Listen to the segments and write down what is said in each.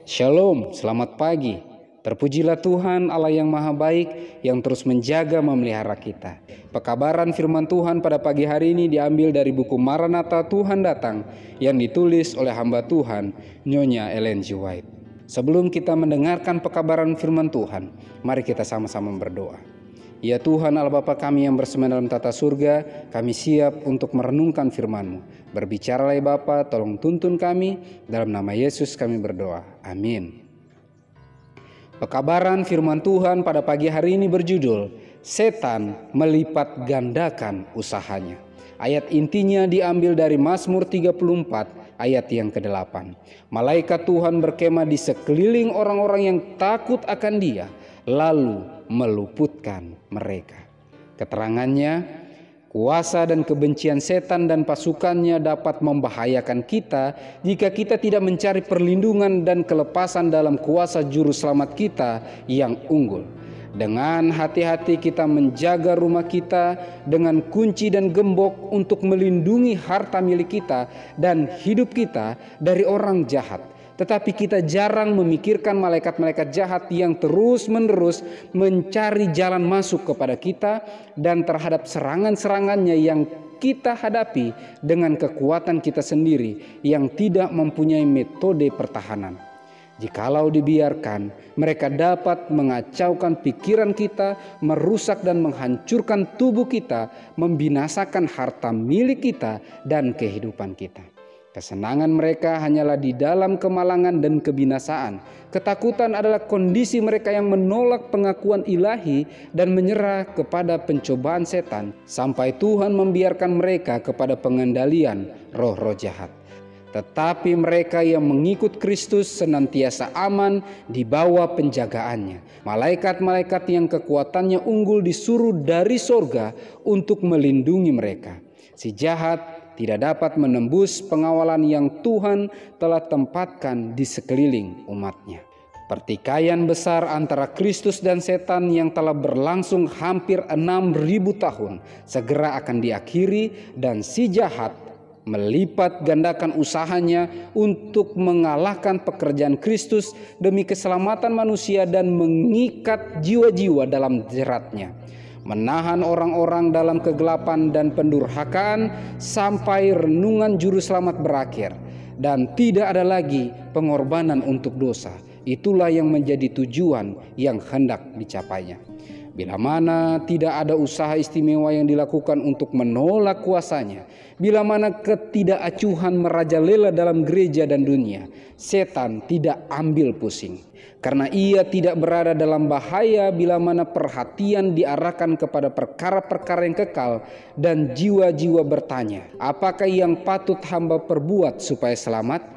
Shalom, selamat pagi. Terpujilah Tuhan Allah yang maha baik yang terus menjaga memelihara kita. Pekabaran firman Tuhan pada pagi hari ini diambil dari buku Maranatha Tuhan Datang yang ditulis oleh hamba Tuhan Nyonya Ellen G. White. Sebelum kita mendengarkan pekabaran firman Tuhan, mari kita sama-sama berdoa. Ya Tuhan Allah Bapa kami yang bersema dalam tata surga, kami siap untuk merenungkan firman-Mu. Berbicaralah ya Bapa, tolong tuntun kami, dalam nama Yesus kami berdoa. Amin. Pekabaran firman Tuhan pada pagi hari ini berjudul, Setan melipat gandakan usahanya. Ayat intinya diambil dari Mazmur 34 ayat yang ke-8. Malaikat Tuhan berkemah di sekeliling orang-orang yang takut akan Dia, lalu meluputkan mereka. Keterangannya, kuasa dan kebencian setan dan pasukannya dapat membahayakan kita jika kita tidak mencari perlindungan dan kelepasan dalam kuasa juru selamat kita yang unggul. Dengan hati-hati kita menjaga rumah kita dengan kunci dan gembok untuk melindungi harta milik kita dan hidup kita dari orang jahat. Tetapi kita jarang memikirkan malaikat-malaikat jahat yang terus-menerus mencari jalan masuk kepada kita dan terhadap serangan-serangannya yang kita hadapi dengan kekuatan kita sendiri yang tidak mempunyai metode pertahanan. Jikalau dibiarkan, mereka dapat mengacaukan pikiran kita, merusak dan menghancurkan tubuh kita, membinasakan harta milik kita dan kehidupan kita. Kesenangan mereka hanyalah di dalam kemalangan dan kebinasaan. Ketakutan adalah kondisi mereka yang menolak pengakuan ilahi dan menyerah kepada pencobaan setan sampai Tuhan membiarkan mereka kepada pengendalian roh-roh jahat. Tetapi mereka yang mengikut Kristus senantiasa aman di bawah penjagaannya. Malaikat-malaikat yang kekuatannya unggul disuruh dari sorga untuk melindungi mereka. Si jahat tidak dapat menembus pengawalan yang Tuhan telah tempatkan di sekeliling umatnya. Pertikaian besar antara Kristus dan setan yang telah berlangsung hampir 6.000 tahun segera akan diakhiri dan si jahat melipat gandakan usahanya untuk mengalahkan pekerjaan Kristus demi keselamatan manusia dan mengikat jiwa-jiwa dalam jeratnya. Menahan orang-orang dalam kegelapan dan pendurhakaan sampai renungan juru selamat berakhir dan tidak ada lagi pengorbanan untuk dosa. Itulah yang menjadi tujuan yang hendak dicapainya. Bila mana tidak ada usaha istimewa yang dilakukan untuk menolak kuasanya, bila mana ketidakacuhan merajalela dalam gereja dan dunia, setan tidak ambil pusing. Karena ia tidak berada dalam bahaya bila mana perhatian diarahkan kepada perkara-perkara yang kekal dan jiwa-jiwa bertanya, apakah yang patut hamba perbuat supaya selamat?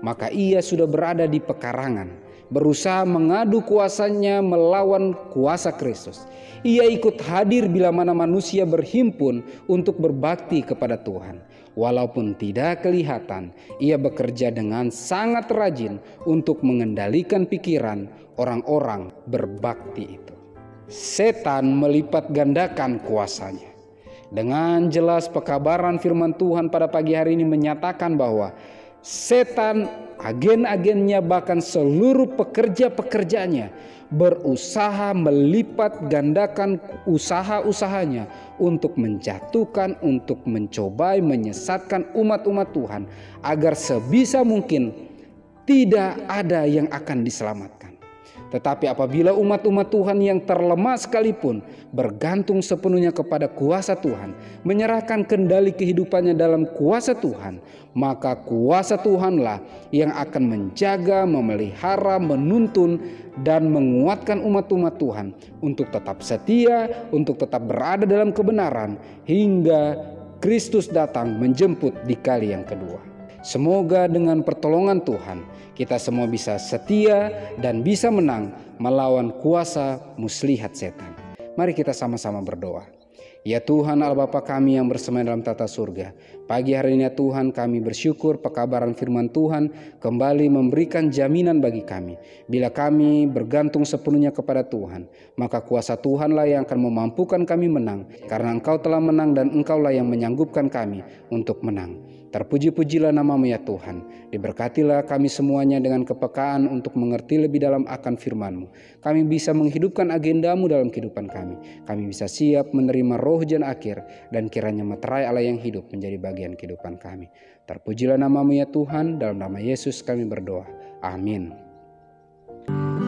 Maka ia sudah berada di pekarangan, berusaha mengadu kuasanya melawan kuasa Kristus. Ia ikut hadir bila mana manusia berhimpun untuk berbakti kepada Tuhan. Walaupun tidak kelihatan, ia bekerja dengan sangat rajin untuk mengendalikan pikiran orang-orang berbakti itu. Setan melipat gandakan kuasanya. Dengan jelas pekabaran firman Tuhan pada pagi hari ini menyatakan bahwa setan, agen-agennya, bahkan seluruh pekerja-pekerjaannya berusaha melipat gandakan usaha-usahanya untuk menjatuhkan, untuk mencobai, menyesatkan umat-umat Tuhan agar sebisa mungkin tidak ada yang akan diselamatkan. Tetapi apabila umat-umat Tuhan yang terlemah sekalipun bergantung sepenuhnya kepada kuasa Tuhan, menyerahkan kendali kehidupannya dalam kuasa Tuhan, maka kuasa Tuhanlah yang akan menjaga, memelihara, menuntun, dan menguatkan umat-umat Tuhan untuk tetap setia, untuk tetap berada dalam kebenaran, hingga Kristus datang menjemput di kali yang kedua. Semoga dengan pertolongan Tuhan kita semua bisa setia dan bisa menang melawan kuasa muslihat setan. Mari kita sama-sama berdoa. Ya Tuhan Allah Bapa kami yang bersema dalam tata surga, Pagi hari ini ya Tuhan, kami bersyukur pekabaran firman Tuhan kembali memberikan jaminan bagi kami. Bila kami bergantung sepenuhnya kepada Tuhan, maka kuasa Tuhanlah yang akan memampukan kami menang, karena Engkau telah menang dan Engkaulah yang menyanggupkan kami untuk menang. Terpuji-pujilah nama-Mu ya Tuhan. Diberkatilah kami semuanya dengan kepekaan untuk mengerti lebih dalam akan firman-Mu. Kami bisa menghidupkan agenda-Mu dalam kehidupan kami. Kami bisa siap menerima roh jan akhir, dan kiranya meterai Allah yang hidup menjadi bagian kehidupan kami. Terpujilah nama-Mu ya Tuhan, dalam nama Yesus kami berdoa. Amin.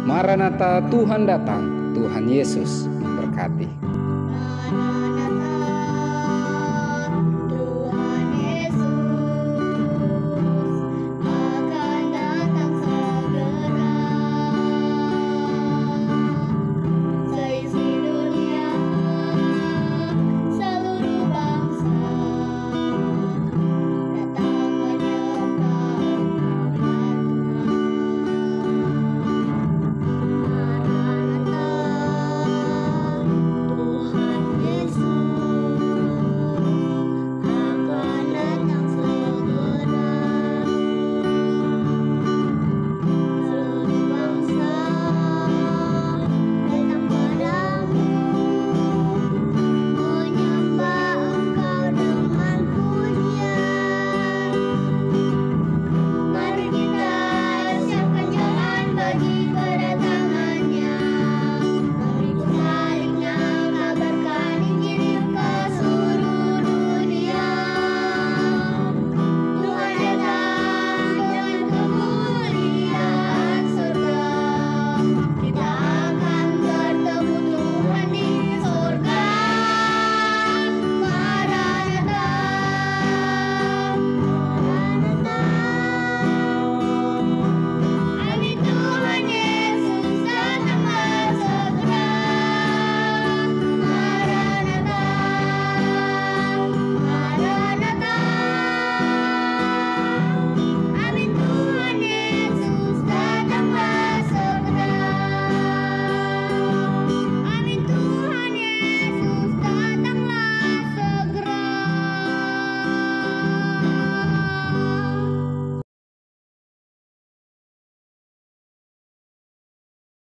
Maranatha, Tuhan datang. Tuhan Yesus memberkati.